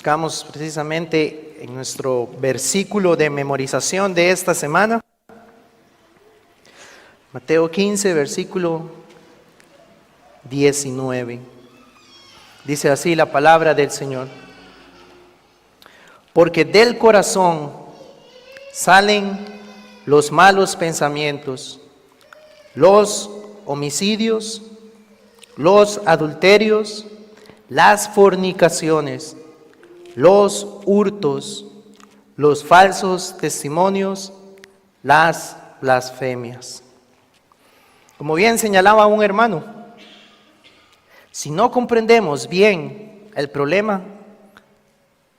Buscamos precisamente en nuestro versículo de memorización de esta semana, Mateo 15, versículo 19. Dice así la palabra del Señor: porque del corazón salen los malos pensamientos, los homicidios, los adulterios, las fornicaciones, los hurtos, los falsos testimonios, las blasfemias. Como bien señalaba un hermano, si no comprendemos bien el problema,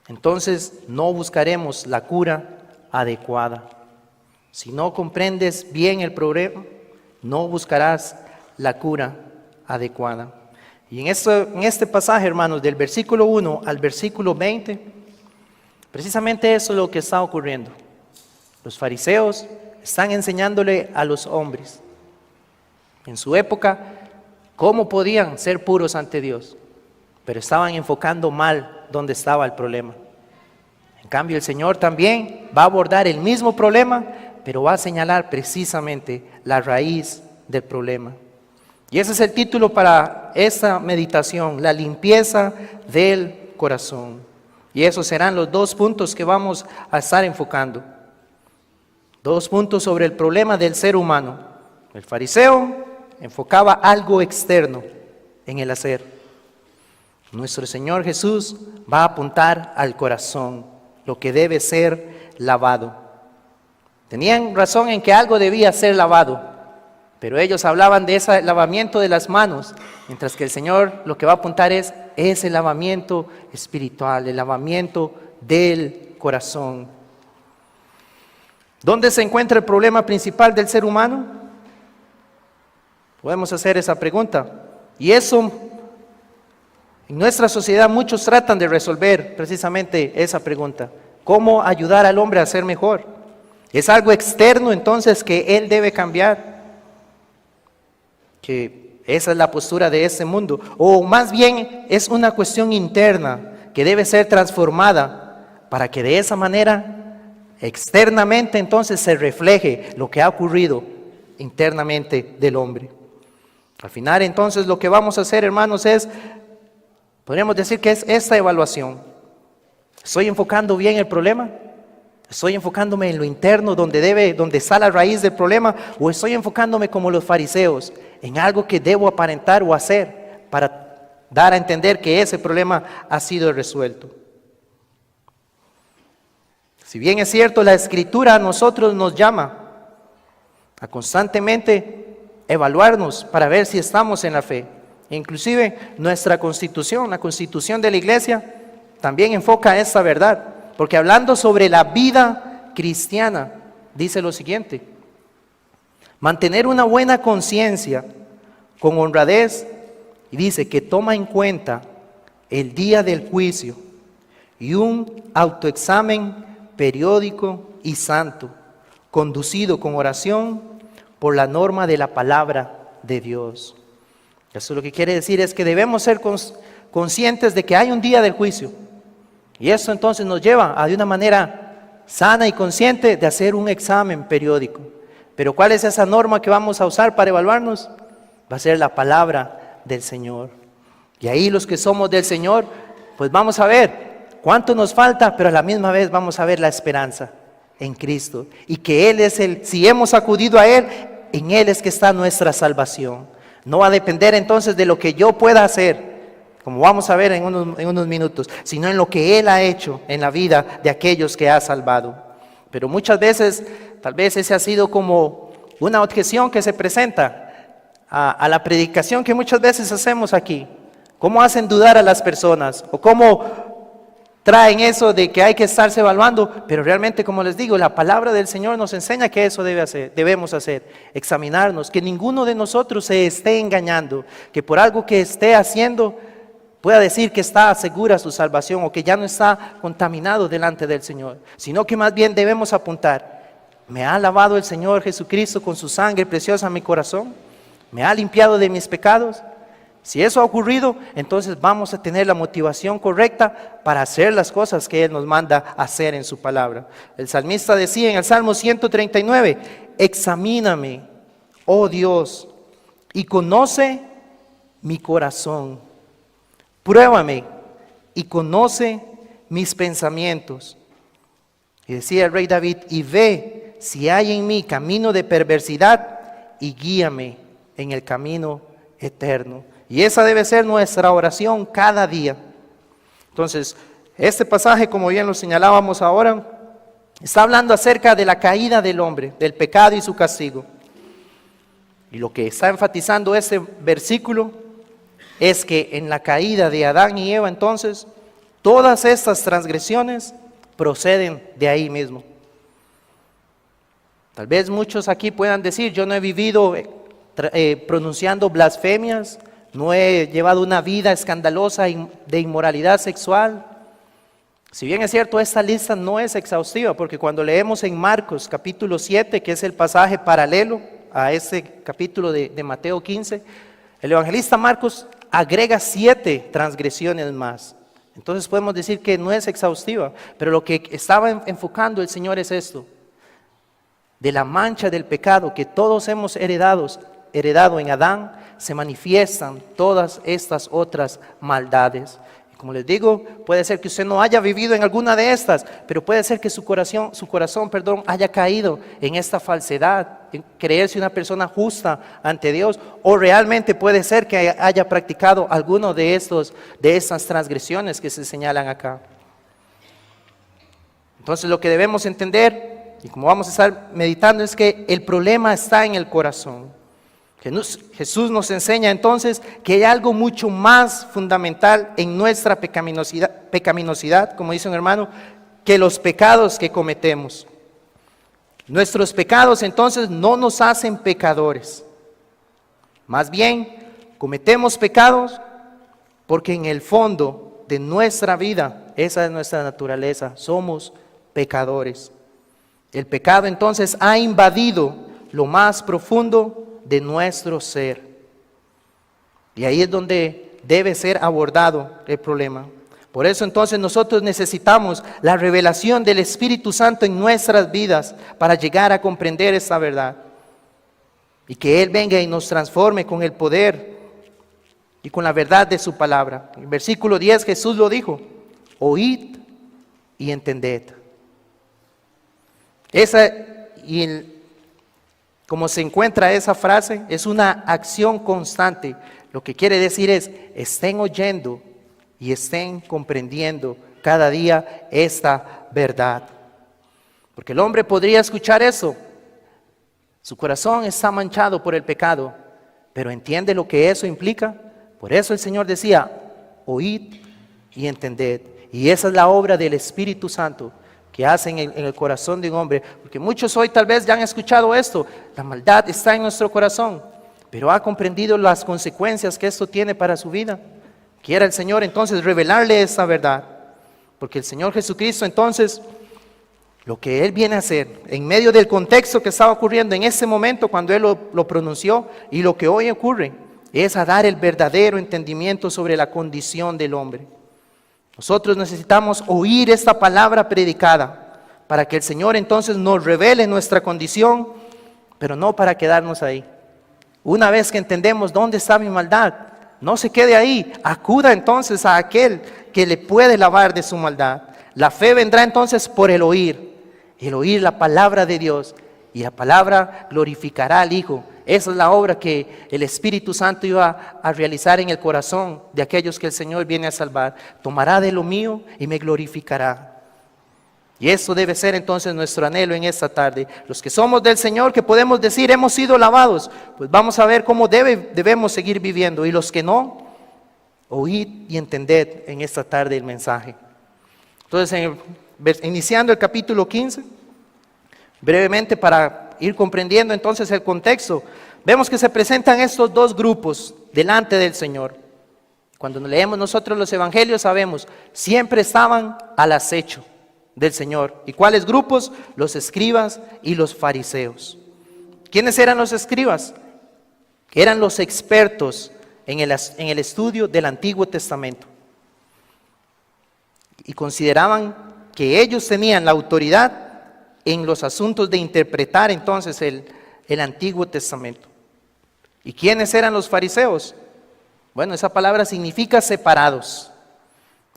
entonces no buscaremos la cura adecuada. Si no comprendes bien el problema, no buscarás la cura adecuada. Y en este pasaje, hermanos, del versículo 1 al versículo 20, precisamente eso es lo que está ocurriendo. Los fariseos están enseñándole a los hombres, en su época, cómo podían ser puros ante Dios, pero estaban enfocando mal dónde estaba el problema. En cambio, el Señor también va a abordar el mismo problema, pero va a señalar precisamente la raíz del problema. Y ese es el título para esta meditación: la limpieza del corazón. Y esos serán los 2 puntos que vamos a estar enfocando. 2 puntos sobre el problema del ser humano. El fariseo enfocaba algo externo en el hacer. Nuestro Señor Jesús va a apuntar al corazón, lo que debe ser lavado. Tenían razón en que algo debía ser lavado, pero ellos hablaban de ese lavamiento de las manos, mientras que el Señor lo que va a apuntar es ese lavamiento espiritual, el lavamiento del corazón. ¿Dónde se encuentra el problema principal del ser humano? Podemos hacer esa pregunta. Y eso, en nuestra sociedad muchos tratan de resolver precisamente esa pregunta: ¿cómo ayudar al hombre a ser mejor? ¿Es algo externo entonces que él debe cambiar? Que esa es la postura de este mundo. O más bien es una cuestión interna que debe ser transformada para que de esa manera externamente entonces se refleje lo que ha ocurrido internamente del hombre. Al final entonces lo que vamos a hacer, hermanos, podríamos decir que es esta evaluación. ¿Estoy enfocando bien el problema? ¿Estoy enfocándome en lo interno donde está la raíz del problema? ¿O estoy enfocándome como los fariseos en algo que debo aparentar o hacer para dar a entender que ese problema ha sido resuelto? Si bien es cierto, la Escritura a nosotros nos llama a constantemente evaluarnos para ver si estamos en la fe. Inclusive nuestra constitución, la constitución de la iglesia, también enfoca esta verdad. Porque hablando sobre la vida cristiana, dice lo siguiente: mantener una buena conciencia con honradez, y dice que toma en cuenta el día del juicio y un autoexamen periódico y santo, conducido con oración por la norma de la palabra de Dios. Eso lo que quiere decir es que debemos ser conscientes de que hay un día del juicio. Y eso entonces nos lleva a, de una manera sana y consciente, de hacer un examen periódico. Pero ¿cuál es esa norma que vamos a usar para evaluarnos? Va a ser la palabra del Señor. Y ahí los que somos del Señor, pues vamos a ver cuánto nos falta, pero a la misma vez vamos a ver la esperanza en Cristo. Y que Él es si hemos acudido a Él, en Él es que está nuestra salvación. No va a depender entonces de lo que yo pueda hacer, como vamos a ver en unos minutos, sino en lo que Él ha hecho en la vida de aquellos que ha salvado. Pero muchas veces, tal vez ese ha sido como una objeción que se presenta a la predicación que muchas veces hacemos aquí. ¿Cómo hacen dudar a las personas? ¿O cómo traen eso de que hay que estarse evaluando? Pero realmente, como les digo, la palabra del Señor nos enseña que eso debemos hacer, examinarnos, que ninguno de nosotros se esté engañando, que por algo que esté haciendo pueda decir que está segura su salvación o que ya no está contaminado delante del Señor, sino que más bien debemos apuntar: ¿me ha lavado el Señor Jesucristo con su sangre preciosa mi corazón? ¿Me ha limpiado de mis pecados? Si eso ha ocurrido, entonces vamos a tener la motivación correcta para hacer las cosas que Él nos manda hacer en su palabra. El salmista decía en el Salmo 139, examíname, oh Dios, y conoce mi corazón. Pruébame y conoce mis pensamientos. Y decía el rey David, y ve si hay en mí camino de perversidad y guíame en el camino eterno. Y esa debe ser nuestra oración cada día. Entonces, este pasaje, como bien lo señalábamos ahora, está hablando acerca de la caída del hombre, del pecado y su castigo. Y lo que está enfatizando este versículo es que en la caída de Adán y Eva, entonces, todas estas transgresiones proceden de ahí mismo. Tal vez muchos aquí puedan decir, yo no he vivido pronunciando blasfemias, no he llevado una vida escandalosa de inmoralidad sexual. Si bien es cierto, esta lista no es exhaustiva, porque cuando leemos en Marcos capítulo 7, que es el pasaje paralelo a este capítulo de Mateo 15, el evangelista Marcos agrega 7 transgresiones más. Entonces podemos decir que no es exhaustiva, pero lo que estaba enfocando el Señor es esto: de la mancha del pecado que todos hemos heredado en Adán, se manifiestan todas estas otras maldades. Y como les digo, puede ser que usted no haya vivido en alguna de estas, pero puede ser que su corazón, haya caído en esta falsedad, en creerse una persona justa ante Dios, o realmente puede ser que haya practicado alguno de estas transgresiones que se señalan acá. Entonces lo que debemos entender, y como vamos a estar meditando, es que el problema está en el corazón. Jesús nos enseña entonces que hay algo mucho más fundamental en nuestra pecaminosidad, como dice un hermano, que los pecados que cometemos. Nuestros pecados entonces no nos hacen pecadores. Más bien, cometemos pecados porque en el fondo de nuestra vida, esa es nuestra naturaleza, somos pecadores. El pecado entonces ha invadido lo más profundo de nuestro ser. Y ahí es donde debe ser abordado el problema. Por eso entonces nosotros necesitamos la revelación del Espíritu Santo en nuestras vidas para llegar a comprender esta verdad. Y que Él venga y nos transforme con el poder y con la verdad de su palabra. En el versículo 10 Jesús lo dijo: oíd y entended. Como se encuentra esa frase, es una acción constante. Lo que quiere decir es, estén oyendo y estén comprendiendo cada día esta verdad. Porque el hombre podría escuchar eso. Su corazón está manchado por el pecado, pero ¿entiende lo que eso implica? Por eso el Señor decía, oíd y entended. Y esa es la obra del Espíritu Santo que hacen en el corazón de un hombre, porque muchos hoy tal vez ya han escuchado esto, la maldad está en nuestro corazón, pero ha comprendido las consecuencias que esto tiene para su vida. Quiera el Señor entonces revelarle esa verdad, porque el Señor Jesucristo entonces, lo que Él viene a hacer, en medio del contexto que estaba ocurriendo en ese momento cuando Él lo pronunció, y lo que hoy ocurre, es a dar el verdadero entendimiento sobre la condición del hombre. Nosotros necesitamos oír esta palabra predicada para que el Señor entonces nos revele nuestra condición, pero no para quedarnos ahí. Una vez que entendemos dónde está mi maldad, no se quede ahí, acuda entonces a aquel que le puede lavar de su maldad. La fe vendrá entonces por el oír la palabra de Dios, y la palabra glorificará al Hijo. Esa es la obra que el Espíritu Santo iba a realizar en el corazón de aquellos que el Señor viene a salvar. Tomará de lo mío y me glorificará. Y eso debe ser entonces nuestro anhelo en esta tarde. Los que somos del Señor, que podemos decir hemos sido lavados, pues vamos a ver cómo debemos seguir viviendo. Y los que no, oíd y entended en esta tarde el mensaje. Entonces, iniciando el capítulo 15, brevemente para ir comprendiendo entonces el contexto, vemos que se presentan estos dos grupos delante del Señor. Cuando leemos nosotros los evangelios sabemos, siempre estaban al acecho del Señor. ¿Y cuáles grupos? Los escribas y los fariseos. ¿Quiénes eran los escribas? Eran los expertos en el estudio del Antiguo Testamento. Y consideraban que ellos tenían la autoridad en los asuntos de interpretar entonces el Antiguo Testamento. ¿Y quiénes eran los fariseos? Bueno, esa palabra significa separados.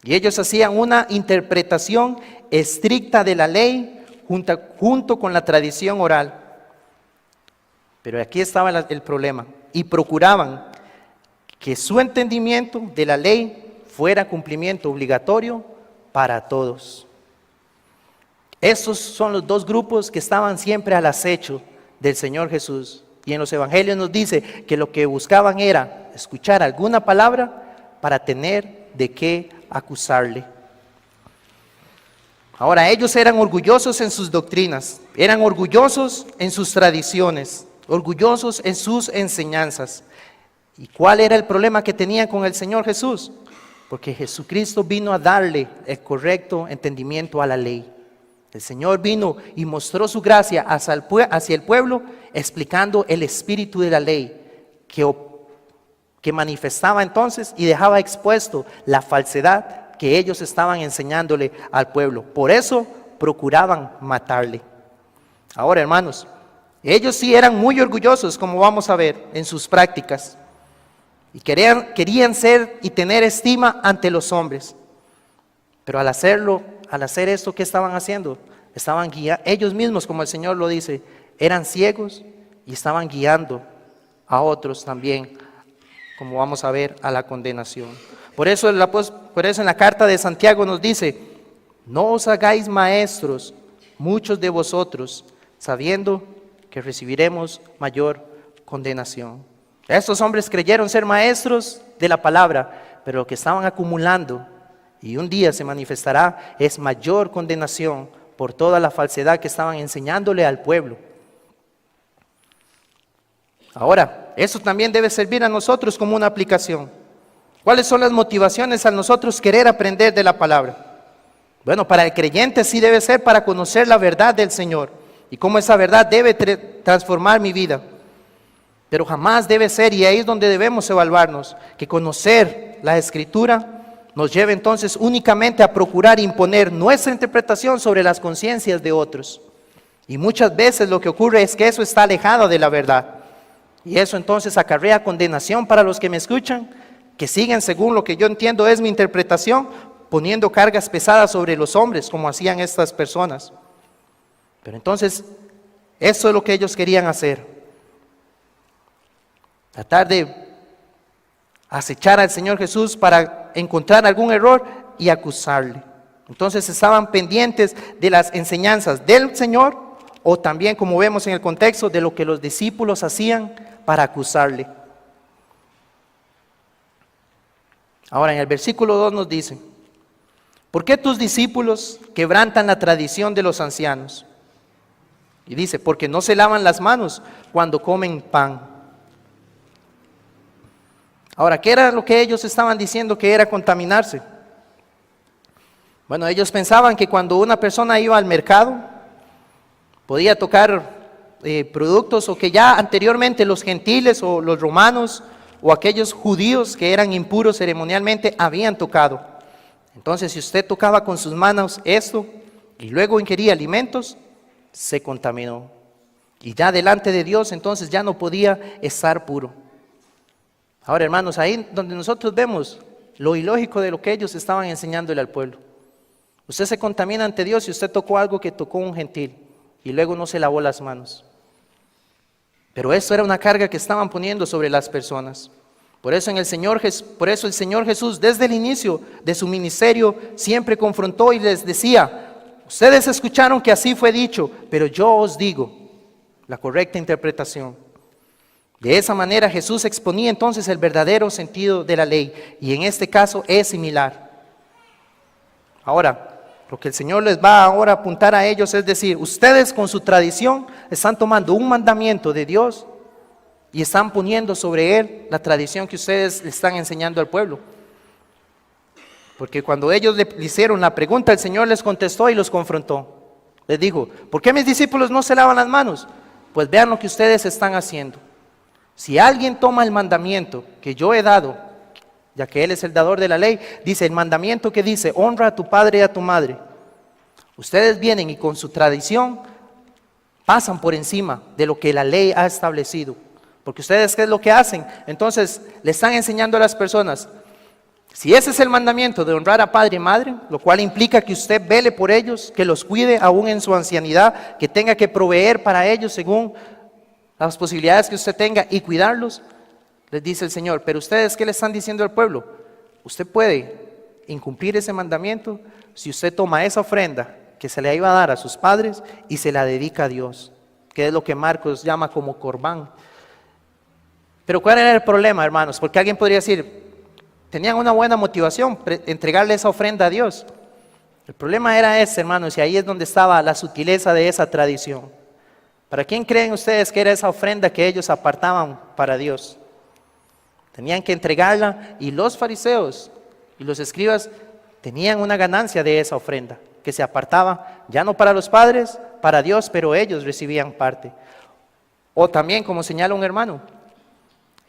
Y ellos hacían una interpretación estricta de la ley junto con la tradición oral. Pero aquí estaba el problema. Y procuraban que su entendimiento de la ley fuera cumplimiento obligatorio para todos. Estos son los dos grupos que estaban siempre al acecho del Señor Jesús. Y en los evangelios nos dice que lo que buscaban era escuchar alguna palabra para tener de qué acusarle. Ahora, ellos eran orgullosos en sus doctrinas, eran orgullosos en sus tradiciones, orgullosos en sus enseñanzas. ¿Y cuál era el problema que tenían con el Señor Jesús? Porque Jesucristo vino a darle el correcto entendimiento a la ley. El Señor vino y mostró su gracia hacia el pueblo, explicando el espíritu de la ley que manifestaba entonces y dejaba expuesto la falsedad que ellos estaban enseñándole al pueblo. Por eso procuraban matarle. Ahora, hermanos, ellos sí eran muy orgullosos, como vamos a ver, en sus prácticas. Y querían ser y tener estima ante los hombres. Pero al hacer esto, ¿qué estaban haciendo? Estaban guiando, ellos mismos, como el Señor lo dice, eran ciegos y estaban guiando a otros también, como vamos a ver, a la condenación. Por eso en la carta de Santiago nos dice: no os hagáis maestros muchos de vosotros, sabiendo que recibiremos mayor condenación. Estos hombres creyeron ser maestros de la palabra, pero lo que estaban acumulando, y un día se manifestará, es mayor condenación por toda la falsedad que estaban enseñándole al pueblo. Ahora, eso también debe servir a nosotros como una aplicación. ¿Cuáles son las motivaciones a nosotros querer aprender de la palabra? Bueno, para el creyente sí debe ser para conocer la verdad del Señor y cómo esa verdad debe transformar mi vida. Pero jamás debe ser, y ahí es donde debemos evaluarnos, que conocer la Escritura nos lleve entonces únicamente a procurar imponer nuestra interpretación sobre las conciencias de otros. Y muchas veces lo que ocurre es que eso está alejado de la verdad. Y eso entonces acarrea condenación para los que me escuchan, que siguen según lo que yo entiendo es mi interpretación, poniendo cargas pesadas sobre los hombres, como hacían estas personas. Pero entonces, eso es lo que ellos querían hacer. Tratar de acechar al Señor Jesús para encontrar algún error y acusarle. Entonces estaban pendientes de las enseñanzas del Señor, o también, como vemos en el contexto, de lo que los discípulos hacían para acusarle. Ahora en el versículo 2 nos dice: ¿por qué tus discípulos quebrantan la tradición de los ancianos? Y dice: porque no se lavan las manos cuando comen pan. Ahora, ¿qué era lo que ellos estaban diciendo que era contaminarse? Bueno, ellos pensaban que cuando una persona iba al mercado, podía tocar productos o que ya anteriormente los gentiles o los romanos o aquellos judíos que eran impuros ceremonialmente habían tocado. Entonces, si usted tocaba con sus manos esto y luego ingería alimentos, se contaminó. Y ya delante de Dios, entonces ya no podía estar puro. Ahora, hermanos, ahí donde nosotros vemos lo ilógico de lo que ellos estaban enseñándole al pueblo. Usted se contamina ante Dios si usted tocó algo que tocó un gentil y luego no se lavó las manos. Pero eso era una carga que estaban poniendo sobre las personas. Por eso el Señor Jesús, desde el inicio de su ministerio, siempre confrontó y les decía: ustedes escucharon que así fue dicho, pero yo os digo la correcta interpretación. De esa manera Jesús exponía entonces el verdadero sentido de la ley, y en este caso es similar. Ahora, lo que el Señor les va ahora a apuntar a ellos es decir: ustedes con su tradición están tomando un mandamiento de Dios y están poniendo sobre él la tradición que ustedes le están enseñando al pueblo. Porque cuando ellos le hicieron la pregunta, el Señor les contestó y los confrontó. Les dijo: ¿por qué mis discípulos no se lavan las manos? Pues vean lo que ustedes están haciendo. Si alguien toma el mandamiento que yo he dado, ya que Él es el dador de la ley, dice el mandamiento que dice, honra a tu padre y a tu madre. Ustedes vienen y con su tradición pasan por encima de lo que la ley ha establecido. Porque ustedes, ¿qué es lo que hacen? Entonces le están enseñando a las personas, si ese es el mandamiento de honrar a padre y madre, lo cual implica que usted vele por ellos, que los cuide aún en su ancianidad, que tenga que proveer para ellos según las posibilidades que usted tenga y cuidarlos, les dice el Señor, pero ustedes, ¿qué le están diciendo al pueblo? Usted puede incumplir ese mandamiento si usted toma esa ofrenda que se le iba a dar a sus padres y se la dedica a Dios, que es lo que Marcos llama como corbán. Pero ¿cuál era el problema, hermanos? Porque alguien podría decir, tenían una buena motivación, entregarle esa ofrenda a Dios. El problema era ese, hermanos, y ahí es donde estaba la sutileza de esa tradición. ¿Para quién creen ustedes que era esa ofrenda que ellos apartaban para Dios? Tenían que entregarla y los fariseos y los escribas tenían una ganancia de esa ofrenda que se apartaba ya no para los padres, para Dios, pero ellos recibían parte. O también, como señala un hermano,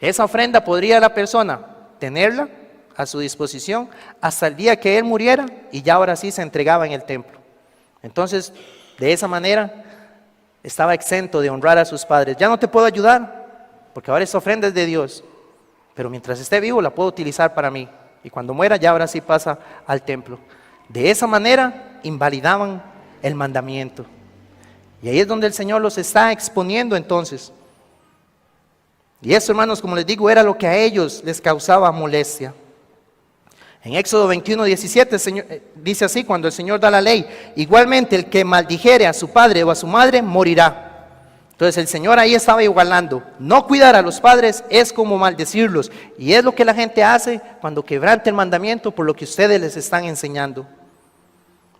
esa ofrenda podría la persona tenerla a su disposición hasta el día que él muriera y ya ahora sí se entregaba en el templo. Entonces, de esa manera estaba exento de honrar a sus padres. Ya no te puedo ayudar porque ahora esa ofrenda es de Dios, pero mientras esté vivo la puedo utilizar para mí y cuando muera ya ahora sí pasa al templo. De esa manera invalidaban el mandamiento. Y ahí es donde el Señor los está exponiendo entonces. Y eso, hermanos, como les digo, era lo que a ellos les causaba molestia. En Éxodo 21:17 el Señor dice así, cuando el Señor da la ley, igualmente el que maldijere a su padre o a su madre morirá. Entonces el Señor ahí estaba igualando, no cuidar a los padres es como maldecirlos. Y es lo que la gente hace cuando quebranta el mandamiento por lo que ustedes les están enseñando.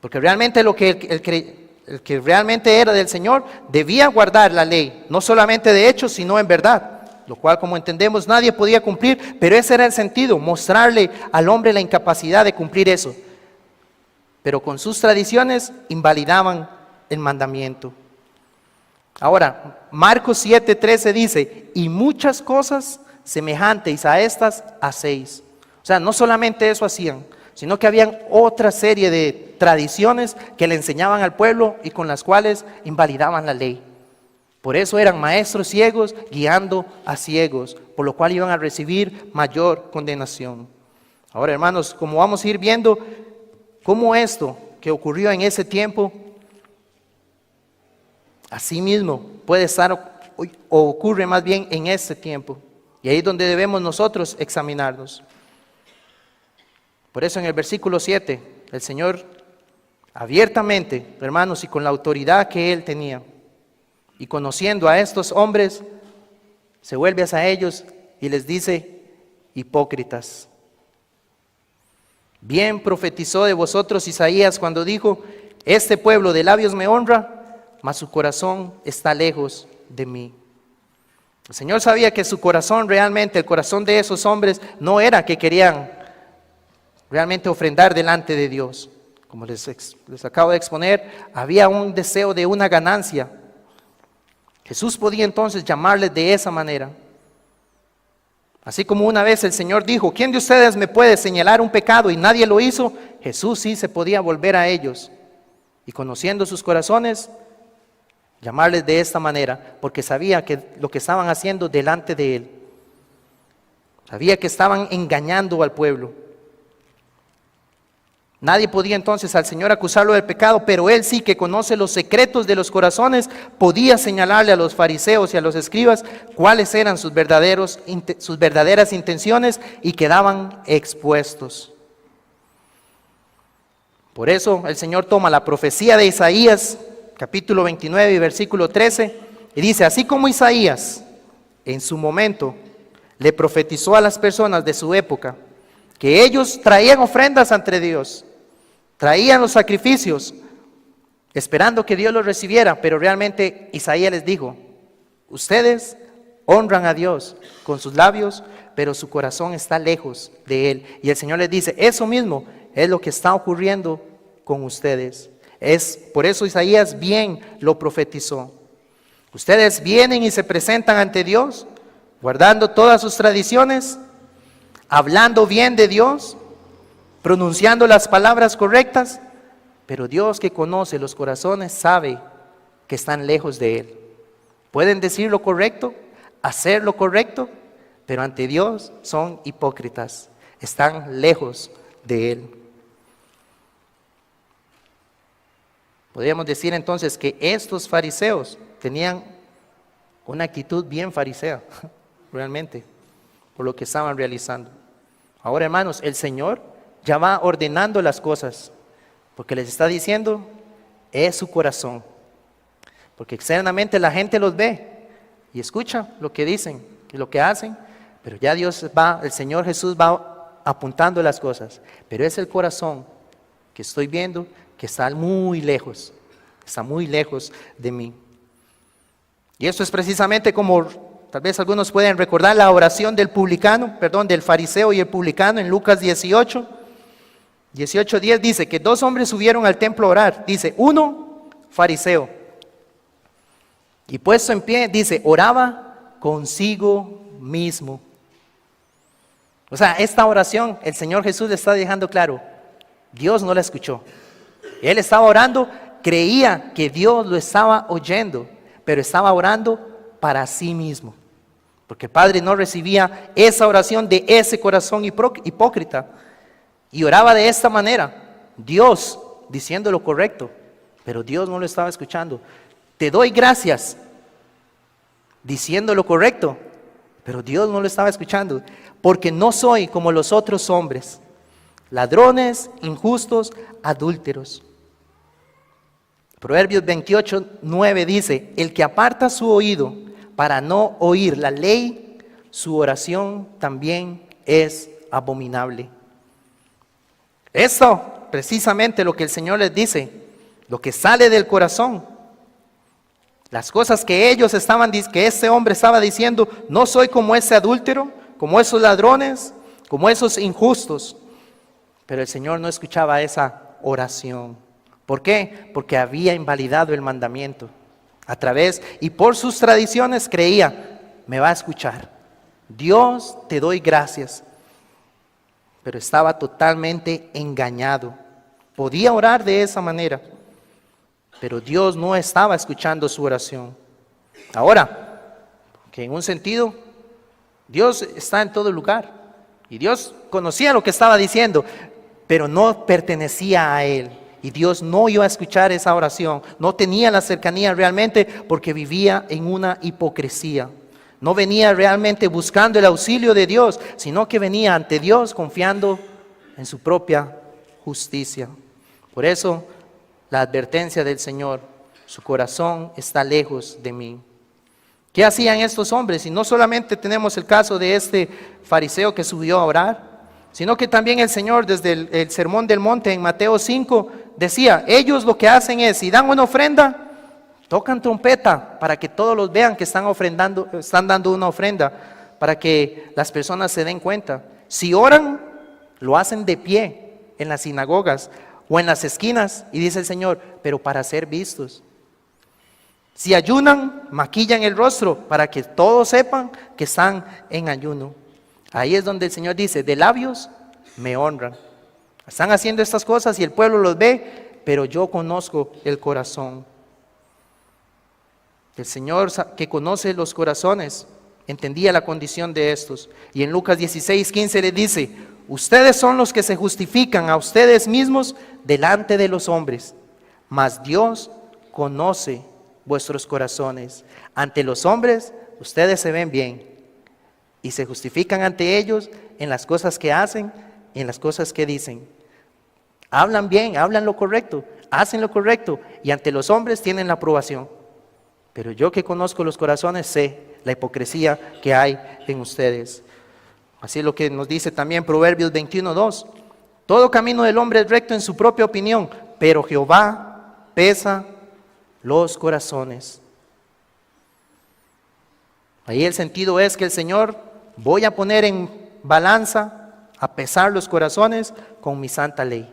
Porque realmente el que realmente era del Señor debía guardar la ley, no solamente de hechos, sino en verdad. Lo cual, como entendemos, nadie podía cumplir, pero ese era el sentido, mostrarle al hombre la incapacidad de cumplir eso. Pero con sus tradiciones invalidaban el mandamiento. Ahora, Marcos 7:13 dice, y muchas cosas semejantes a estas hacéis. O sea, no solamente eso hacían, sino que habían otra serie de tradiciones que le enseñaban al pueblo y con las cuales invalidaban la ley. Por eso eran maestros ciegos guiando a ciegos, por lo cual iban a recibir mayor condenación. Ahora, hermanos, como vamos a ir viendo cómo esto que ocurrió en ese tiempo, asimismo puede estar o ocurre más bien en este tiempo. Y ahí es donde debemos nosotros examinarnos. Por eso en el versículo 7, el Señor abiertamente, hermanos, y con la autoridad que Él tenía, y conociendo a estos hombres, se vuelve hacia ellos y les dice, hipócritas. Bien profetizó de vosotros Isaías cuando dijo, este pueblo de labios me honra, mas su corazón está lejos de mí. El Señor sabía que su corazón realmente, el corazón de esos hombres, no era que querían realmente ofrendar delante de Dios. Como les acabo de exponer, había un deseo de una ganancia. Jesús podía entonces llamarles de esa manera. Así como una vez el Señor dijo, ¿quién de ustedes me puede señalar un pecado? Y nadie lo hizo. Jesús sí se podía volver a ellos. Y conociendo sus corazones, llamarles de esta manera, porque sabía que lo que estaban haciendo delante de Él. Sabía que estaban engañando al pueblo. Nadie podía entonces al Señor acusarlo del pecado, pero Él sí, que conoce los secretos de los corazones, podía señalarle a los fariseos y a los escribas cuáles eran sus verdaderas intenciones y quedaban expuestos. Por eso el Señor toma la profecía de Isaías, capítulo 29 y versículo 13, y dice, así como Isaías en su momento le profetizó a las personas de su época, que ellos traían ofrendas ante Dios, traían los sacrificios, esperando que Dios los recibiera, pero realmente Isaías les dijo, ustedes honran a Dios con sus labios, pero su corazón está lejos de Él. Y el Señor les dice, eso mismo es lo que está ocurriendo con ustedes. Por eso Isaías bien lo profetizó. Ustedes vienen y se presentan ante Dios, guardando todas sus tradiciones, hablando bien de Dios, pronunciando las palabras correctas, pero Dios, que conoce los corazones, sabe que están lejos de Él. Pueden decir lo correcto, hacer lo correcto, pero ante Dios son hipócritas, están lejos de Él. Podríamos decir entonces que estos fariseos tenían una actitud bien farisea, realmente, por lo que estaban realizando. Ahora, hermanos, el Señor ya va ordenando las cosas, porque les está diciendo, es su corazón. Porque externamente la gente los ve y escucha lo que dicen y lo que hacen, pero ya el Señor Jesús va apuntando las cosas. Pero es el corazón que estoy viendo que está muy lejos de mí. Y esto es precisamente como, tal vez algunos pueden recordar la oración del fariseo y el publicano en Lucas 18:10 dice que 2 hombres subieron al templo a orar. Dice, uno, fariseo, y puesto en pie, dice, oraba consigo mismo. O sea, esta oración, el Señor Jesús le está dejando claro, Dios no la escuchó. Él estaba orando, creía que Dios lo estaba oyendo, pero estaba orando para sí mismo. Porque el Padre no recibía esa oración de ese corazón hipócrita. Y oraba de esta manera, Dios diciendo lo correcto, pero Dios no lo estaba escuchando. Te doy gracias, diciendo lo correcto, pero Dios no lo estaba escuchando, porque no soy como los otros hombres, ladrones, injustos, adúlteros. Proverbios 28:9 dice, el que aparta su oído para no oír la ley, su oración también es abominable. Esto, precisamente lo que el Señor les dice, lo que sale del corazón, las cosas que que ese hombre estaba diciendo, no soy como ese adúltero, como esos ladrones, como esos injustos. Pero el Señor no escuchaba esa oración. ¿Por qué? Porque había invalidado el mandamiento. Y por sus tradiciones creía, me va a escuchar. Dios, te doy gracias. Pero estaba totalmente engañado. Podía orar de esa manera, pero Dios no estaba escuchando su oración. Ahora, que en un sentido, Dios está en todo lugar, y Dios conocía lo que estaba diciendo, pero no pertenecía a Él, y Dios no iba a escuchar esa oración, no tenía la cercanía realmente, porque vivía en una hipocresía. No venía realmente buscando el auxilio de Dios, sino que venía ante Dios confiando en su propia justicia. Por eso, la advertencia del Señor, su corazón está lejos de mí. ¿Qué hacían estos hombres? Y no solamente tenemos el caso de este fariseo que subió a orar, sino que también el Señor desde el Sermón del Monte en Mateo 5 decía, ellos lo que hacen es, si dan una ofrenda, tocan trompeta para que todos los vean que están dando una ofrenda, para que las personas se den cuenta. Si oran, lo hacen de pie en las sinagogas o en las esquinas, y dice el Señor, pero para ser vistos. Si ayunan, maquillan el rostro para que todos sepan que están en ayuno. Ahí es donde el Señor dice, de labios me honran. Están haciendo estas cosas y el pueblo los ve, pero yo conozco el corazón. El Señor, que conoce los corazones, entendía la condición de estos. Y en Lucas 16:15 le dice, ustedes son los que se justifican a ustedes mismos delante de los hombres, mas Dios conoce vuestros corazones. Ante los hombres, ustedes se ven bien y se justifican ante ellos en las cosas que hacen y en las cosas que dicen. Hablan bien, hablan lo correcto, hacen lo correcto y ante los hombres tienen la aprobación. Pero yo que conozco los corazones sé la hipocresía que hay en ustedes. Así es lo que nos dice también Proverbios 21:2. Todo camino del hombre es recto en su propia opinión, pero Jehová pesa los corazones. Ahí el sentido es que el Señor, voy a poner en balanza, a pesar los corazones con mi santa ley.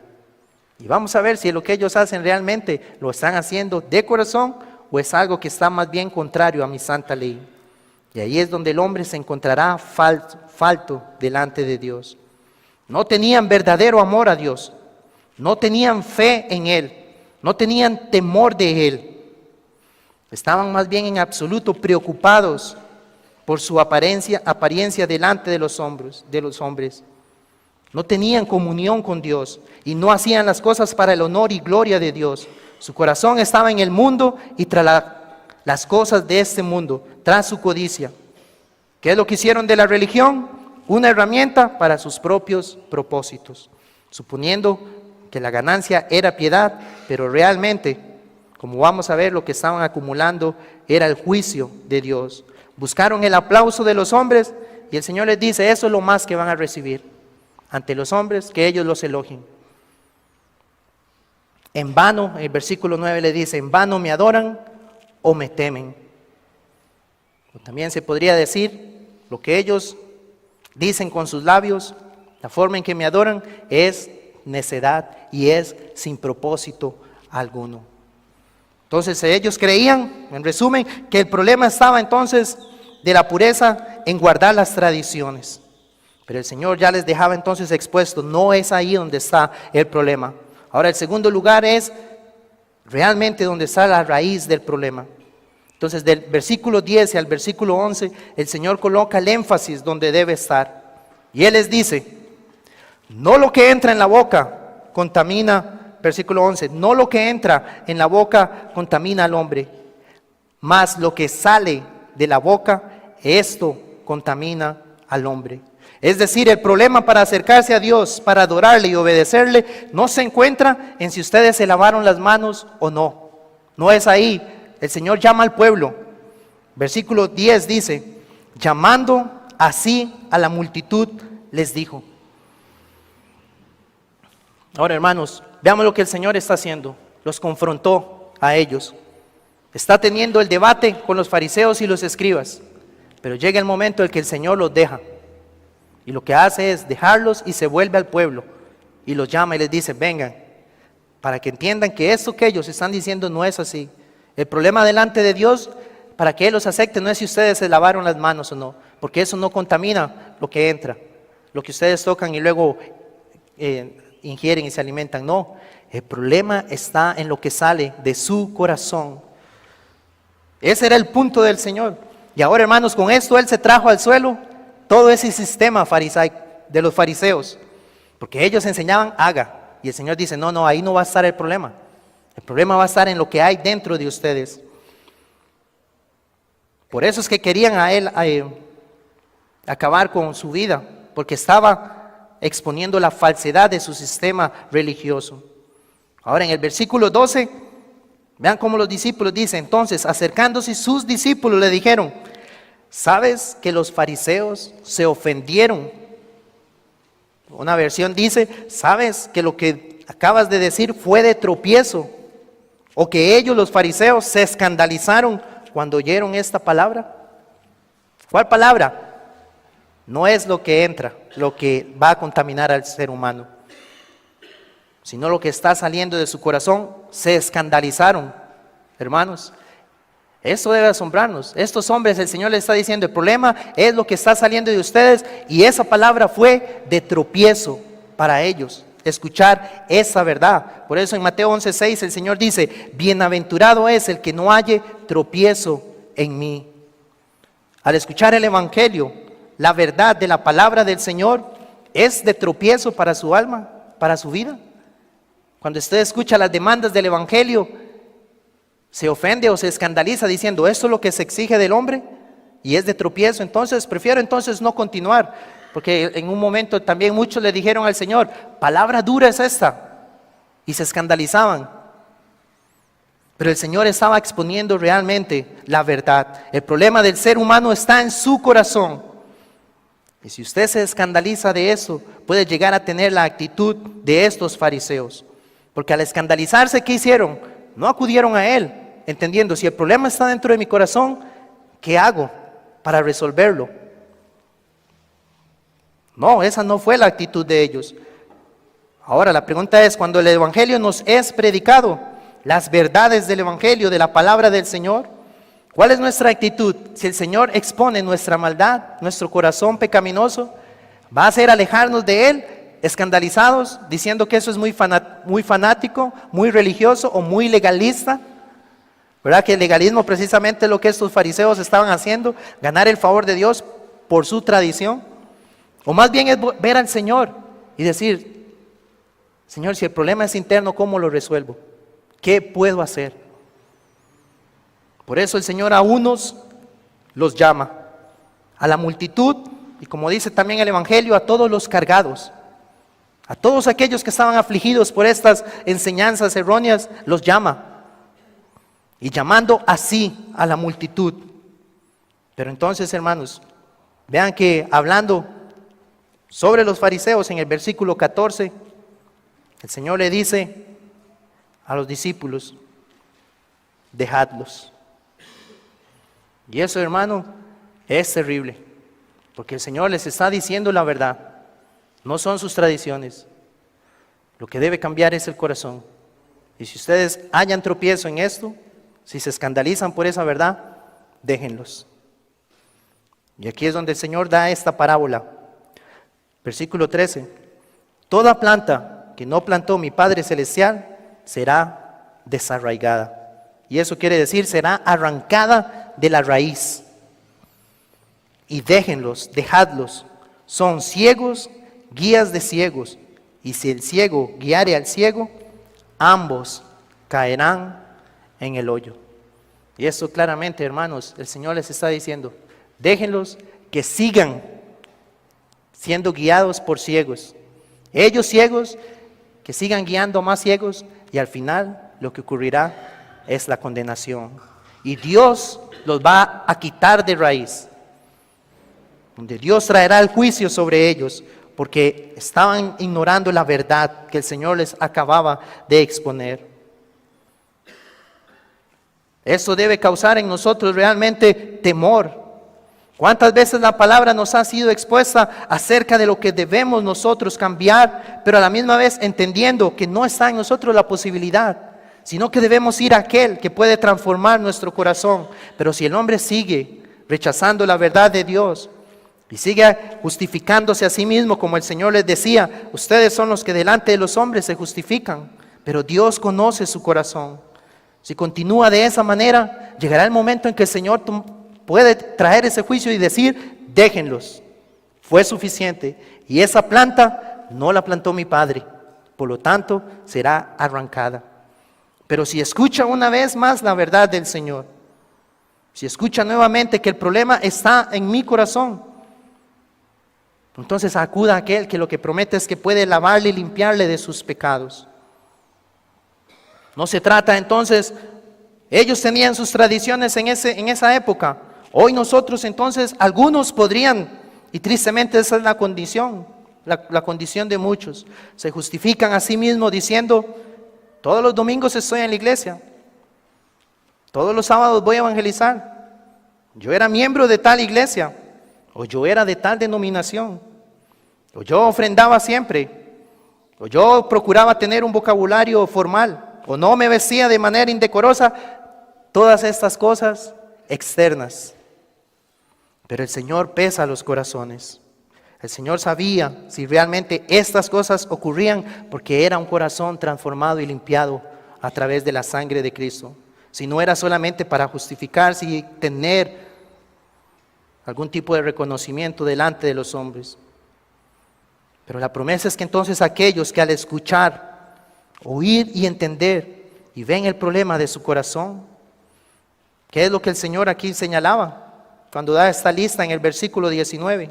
Y vamos a ver si lo que ellos hacen realmente lo están haciendo de corazón o es algo que está más bien contrario a mi santa ley. Y ahí es donde el hombre se encontrará falto delante de Dios. No tenían verdadero amor a Dios, no tenían fe en Él, no tenían temor de Él. Estaban más bien en absoluto preocupados por su apariencia delante de los hombres. No tenían comunión con Dios y no hacían las cosas para el honor y gloria de Dios. Su corazón estaba en el mundo y tras las cosas de este mundo, tras su codicia. ¿Qué es lo que hicieron de la religión? Una herramienta para sus propios propósitos, suponiendo que la ganancia era piedad, pero realmente, como vamos a ver, lo que estaban acumulando era el juicio de Dios. Buscaron el aplauso de los hombres y el Señor les dice, eso es lo más que van a recibir ante los hombres, que ellos los elogien. En vano, el versículo 9 le dice, en vano me adoran o me temen. O también se podría decir, lo que ellos dicen con sus labios, la forma en que me adoran es necedad y es sin propósito alguno. Entonces ellos creían, en resumen, que el problema estaba entonces de la pureza en guardar las tradiciones. Pero el Señor ya les dejaba entonces expuesto, no es ahí donde está el problema. Ahora el segundo lugar es realmente donde está la raíz del problema. Entonces del versículo 10 al versículo 11, el Señor coloca el énfasis donde debe estar. Y Él les dice, no lo que entra en la boca contamina, versículo 11, no lo que entra en la boca contamina al hombre, mas lo que sale de la boca, esto contamina al hombre. Es decir, el problema para acercarse a Dios, para adorarle y obedecerle, no se encuentra en si ustedes se lavaron las manos o no. No es ahí. El Señor llama al pueblo. Versículo 10 dice, llamando así a la multitud, les dijo. Ahora, hermanos, veamos lo que el Señor está haciendo. Los confrontó a ellos. Está teniendo el debate con los fariseos y los escribas. Pero llega el momento en que el Señor los deja. Y lo que hace es dejarlos y se vuelve al pueblo. Y los llama y les dice, vengan, para que entiendan que esto que ellos están diciendo no es así. El problema delante de Dios, para que Él los acepte, no es si ustedes se lavaron las manos o no. Porque eso no contamina lo que entra. Lo que ustedes tocan y luego ingieren y se alimentan. No, el problema está en lo que sale de su corazón. Ese era el punto del Señor. Y ahora, hermanos, con esto Él se trajo al suelo todo ese sistema farisaico de los fariseos, porque ellos enseñaban haga, y el Señor dice, no, ahí no va a estar el problema va a estar en lo que hay dentro de ustedes. Por eso es que querían a Él acabar con su vida, porque estaba exponiendo la falsedad de su sistema religioso. Ahora en el versículo 12, vean cómo los discípulos dicen, entonces acercándose sus discípulos le dijeron, ¿sabes que los fariseos se ofendieron? Una versión dice, ¿sabes que lo que acabas de decir fue de tropiezo? ¿O que ellos, los fariseos, se escandalizaron cuando oyeron esta palabra? ¿Cuál palabra? No es lo que entra, lo que va a contaminar al ser humano, sino lo que está saliendo de su corazón. Se escandalizaron, hermanos. Esto debe asombrarnos. Estos hombres, el Señor les está diciendo, el problema es lo que está saliendo de ustedes, y esa palabra fue de tropiezo para ellos, escuchar esa verdad. Por eso en Mateo 11:6 el Señor dice, bienaventurado es el que no halle tropiezo en mí. Al escuchar el Evangelio, la verdad de la palabra del Señor, ¿es de tropiezo para su alma, para su vida? Cuando usted escucha las demandas del Evangelio, ¿se ofende o se escandaliza diciendo, esto es lo que se exige del hombre y es de tropiezo? Entonces prefiero no continuar. Porque en un momento también muchos le dijeron al Señor, palabra dura es esta, y se escandalizaban. Pero el Señor estaba exponiendo realmente la verdad. El problema del ser humano está en su corazón. Y si usted se escandaliza de eso, puede llegar a tener la actitud de estos fariseos. Porque al escandalizarse, ¿qué hicieron? No acudieron a Él, entendiendo, si el problema está dentro de mi corazón, ¿qué hago para resolverlo? No, esa no fue la actitud de ellos. Ahora la pregunta es, cuando el Evangelio nos es predicado, las verdades del Evangelio, de la palabra del Señor, ¿Cuál es nuestra actitud? Si el Señor expone nuestra maldad, nuestro corazón pecaminoso, ¿va a ser alejarnos de Él, escandalizados, diciendo que eso es muy fanático, muy religioso o muy legalista? ¿Verdad que el legalismo precisamente es lo que estos fariseos estaban haciendo? Ganar el favor de Dios por su tradición. O más bien es ver al Señor y decir: Señor, si el problema es interno, ¿cómo lo resuelvo? ¿Qué puedo hacer? Por eso el Señor a unos los llama, a la multitud, y como dice también el Evangelio, a todos los cargados, a todos aquellos que estaban afligidos por estas enseñanzas erróneas, los llama. Y llamando así a la multitud. Pero entonces, hermanos, vean que hablando sobre los fariseos en el versículo 14, el Señor le dice a los discípulos: dejadlos. Y eso, hermano, es terrible, porque el Señor les está diciendo la verdad. No son sus tradiciones. Lo que debe cambiar es el corazón. Y si ustedes hallan tropiezo en esto, si se escandalizan por esa verdad, déjenlos. Y aquí es donde el Señor da esta parábola. Versículo 13. Toda planta que no plantó mi Padre Celestial será desarraigada. Y eso quiere decir, será arrancada de la raíz. Y déjenlos, dejadlos. Son ciegos, guías de ciegos. Y si el ciego guiare al ciego, ambos caerán en el hoyo. Y eso claramente, hermanos, el Señor les está diciendo: déjenlos que sigan siendo guiados por ciegos. Ellos ciegos, que sigan guiando a más ciegos, y al final lo que ocurrirá es la condenación. Y Dios los va a quitar de raíz, donde Dios traerá el juicio sobre ellos, porque estaban ignorando la verdad que el Señor les acababa de exponer. Eso debe causar en nosotros realmente temor. ¿Cuántas veces la palabra nos ha sido expuesta acerca de lo que debemos nosotros cambiar, pero a la misma vez entendiendo que no está en nosotros la posibilidad, sino que debemos ir a aquel que puede transformar nuestro corazón? Pero si el hombre sigue rechazando la verdad de Dios y sigue justificándose a sí mismo, como el Señor les decía: ustedes son los que delante de los hombres se justifican, pero Dios conoce su corazón. Si continúa de esa manera, llegará el momento en que el Señor puede traer ese juicio y decir: déjenlos, fue suficiente, y esa planta no la plantó mi Padre, por lo tanto será arrancada. Pero si escucha una vez más la verdad del Señor, si escucha nuevamente que el problema está en mi corazón, entonces acuda a aquel que lo que promete es que puede lavarle y limpiarle de sus pecados. No se trata entonces, ellos tenían sus tradiciones en esa época. Hoy nosotros entonces, algunos podrían, y tristemente esa es la condición, la condición de muchos, se justifican a sí mismos diciendo: todos los domingos estoy en la iglesia, todos los sábados voy a evangelizar, yo era miembro de tal iglesia, o yo era de tal denominación, o yo ofrendaba siempre, o yo procuraba tener un vocabulario formal, o no me vestía de manera indecorosa. Todas estas cosas externas. Pero el Señor pesa los corazones. El Señor sabía si realmente estas cosas ocurrían porque era un corazón transformado y limpiado a través de la sangre de Cristo. Si no era solamente para justificarse y tener algún tipo de reconocimiento delante de los hombres. Pero la promesa es que entonces aquellos que al escuchar, oír y entender y ven el problema de su corazón, ¿qué es lo que el Señor aquí señalaba cuando da esta lista en el versículo 19?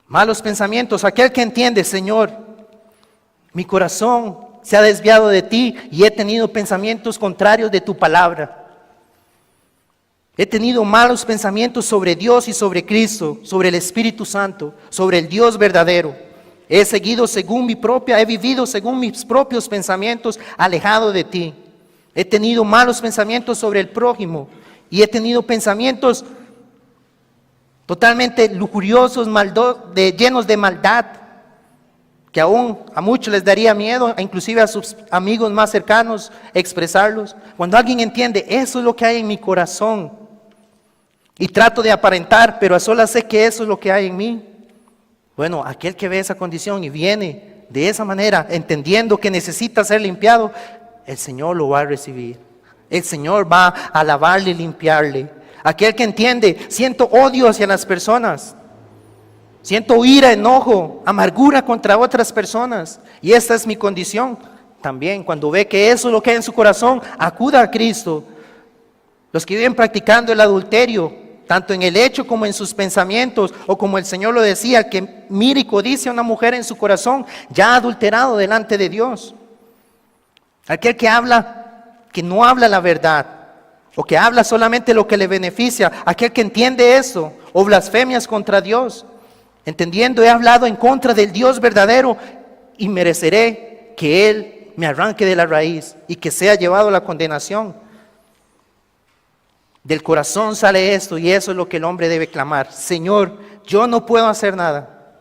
Malos pensamientos. Aquel que entiende: Señor, mi corazón se ha desviado de ti y he tenido pensamientos contrarios de tu palabra. He tenido malos pensamientos sobre Dios y sobre Cristo, sobre el Espíritu Santo, sobre el Dios verdadero. He vivido según mis propios pensamientos, alejado de ti. He tenido malos pensamientos sobre el prójimo y he tenido pensamientos totalmente lujuriosos, llenos de maldad que aún a muchos les daría miedo, inclusive a sus amigos más cercanos, expresarlos. Cuando alguien entiende, eso es lo que hay en mi corazón, y trato de aparentar, pero a solas sé que eso es lo que hay en mí. Bueno, aquel que ve esa condición y viene de esa manera, entendiendo que necesita ser limpiado, el Señor lo va a recibir. El Señor va a alabarle y limpiarle. Aquel que entiende, siento odio hacia las personas, siento ira, enojo, amargura contra otras personas, y esta es mi condición. También cuando ve que eso es lo que hay en su corazón, acuda a Cristo. Los que viven practicando el adulterio, tanto en el hecho como en sus pensamientos, o como el Señor lo decía, que mira y codicia a una mujer en su corazón, ya adulterado delante de Dios. Aquel que habla, que no habla la verdad, o que habla solamente lo que le beneficia, aquel que entiende eso, o blasfemias contra Dios, entendiendo he hablado en contra del Dios verdadero, y mereceré que Él me arranque de la raíz, y que sea llevado a la condenación. Del corazón sale esto, y eso es lo que el hombre debe clamar: Señor, yo no puedo hacer nada.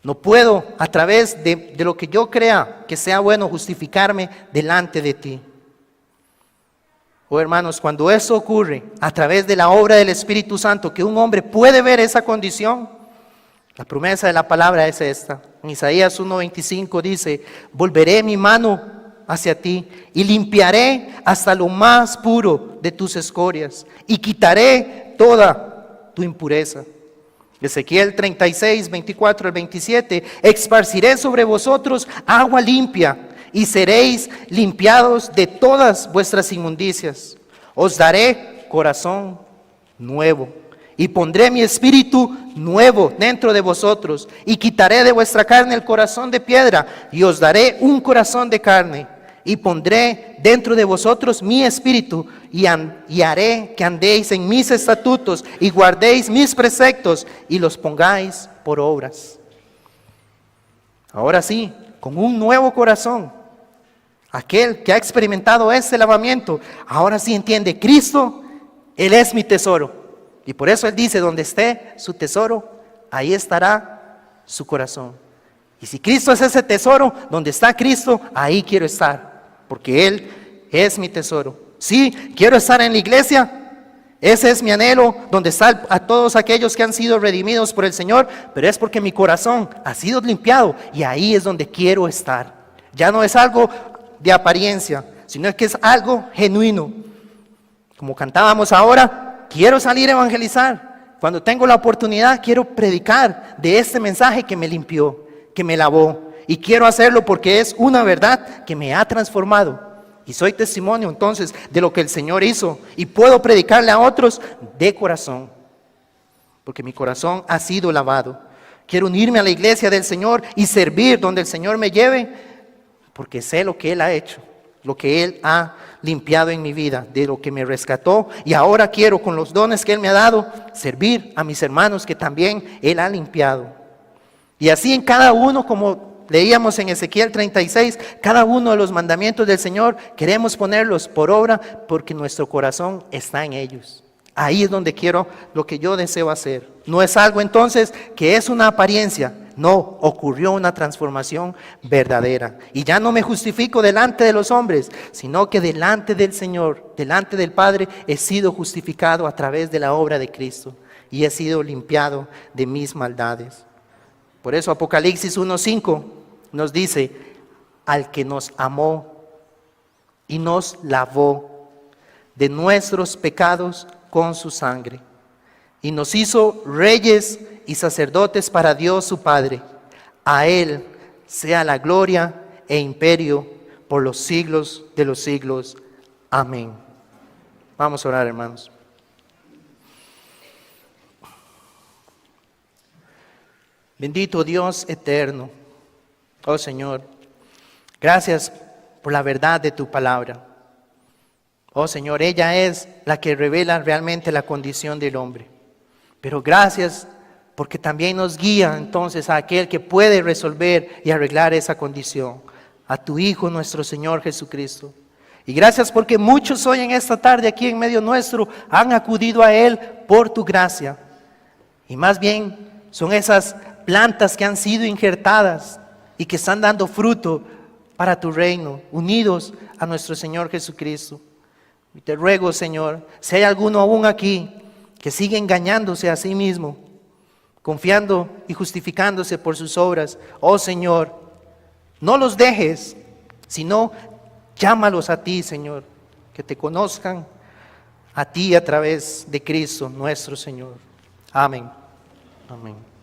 No puedo, a través de lo que yo crea que sea bueno, justificarme delante de ti. Oh hermanos, cuando eso ocurre, a través de la obra del Espíritu Santo, que un hombre puede ver esa condición, la promesa de la palabra es esta. En Isaías 1:25 dice: volveré mi mano hacia ti y limpiaré hasta lo más puro de tus escorias y quitaré toda tu impureza. Ezequiel 36, 24 al 27, esparciré sobre vosotros agua limpia y seréis limpiados de todas vuestras inmundicias. Os daré corazón nuevo y pondré mi espíritu nuevo dentro de vosotros y quitaré de vuestra carne el corazón de piedra y os daré un corazón de carne. Y pondré dentro de vosotros mi espíritu y haré que andéis en mis estatutos y guardéis mis preceptos y los pongáis por obras. Ahora sí, con un nuevo corazón, aquel que ha experimentado ese lavamiento, ahora sí entiende: Cristo, Él es mi tesoro. Y por eso Él dice: donde esté su tesoro, ahí estará su corazón. Y si Cristo es ese tesoro, donde está Cristo, ahí quiero estar. Porque Él es mi tesoro. Sí, quiero estar en la iglesia. Ese es mi anhelo, donde están a todos aquellos que han sido redimidos por el Señor. Pero es porque mi corazón ha sido limpiado. Y ahí es donde quiero estar. Ya no es algo de apariencia, sino que es algo genuino. Como cantábamos ahora, quiero salir a evangelizar. Cuando tengo la oportunidad, quiero predicar de este mensaje que me limpió, que me lavó. Y quiero hacerlo porque es una verdad que me ha transformado. Y soy testimonio entonces de lo que el Señor hizo. Y puedo predicarle a otros de corazón. Porque mi corazón ha sido lavado. Quiero unirme a la iglesia del Señor y servir donde el Señor me lleve. Porque sé lo que Él ha hecho. Lo que Él ha limpiado en mi vida. De lo que me rescató. Y ahora quiero, con los dones que Él me ha dado, servir a mis hermanos que también Él ha limpiado. Y así en cada uno, como leíamos en Ezequiel 36, cada uno de los mandamientos del Señor queremos ponerlos por obra porque nuestro corazón está en ellos. Ahí es donde quiero, lo que yo deseo hacer. No es algo entonces que es una apariencia. No, ocurrió una transformación verdadera. Y ya no me justifico delante de los hombres, sino que delante del Señor, delante del Padre, he sido justificado a través de la obra de Cristo. Y he sido limpiado de mis maldades. Por eso Apocalipsis 1:5 nos dice: al que nos amó y nos lavó de nuestros pecados con su sangre, y nos hizo reyes y sacerdotes para Dios su Padre. A Él sea la gloria e imperio por los siglos de los siglos. Amén. Vamos a orar, hermanos. Bendito Dios eterno, oh Señor, gracias por la verdad de tu palabra. Oh Señor, ella es la que revela realmente la condición del hombre. Pero gracias porque también nos guía entonces a aquel que puede resolver y arreglar esa condición, a tu Hijo nuestro Señor Jesucristo. Y gracias porque muchos hoy en esta tarde aquí en medio nuestro han acudido a Él por tu gracia. Y más bien son esas plantas que han sido injertadas y que están dando fruto para tu reino, unidos a nuestro Señor Jesucristo. Y te ruego, Señor, si hay alguno aún aquí que sigue engañándose a sí mismo, confiando y justificándose por sus obras, oh Señor, no los dejes, sino llámalos a ti, Señor, que te conozcan a ti a través de Cristo nuestro Señor. Amén. Amén.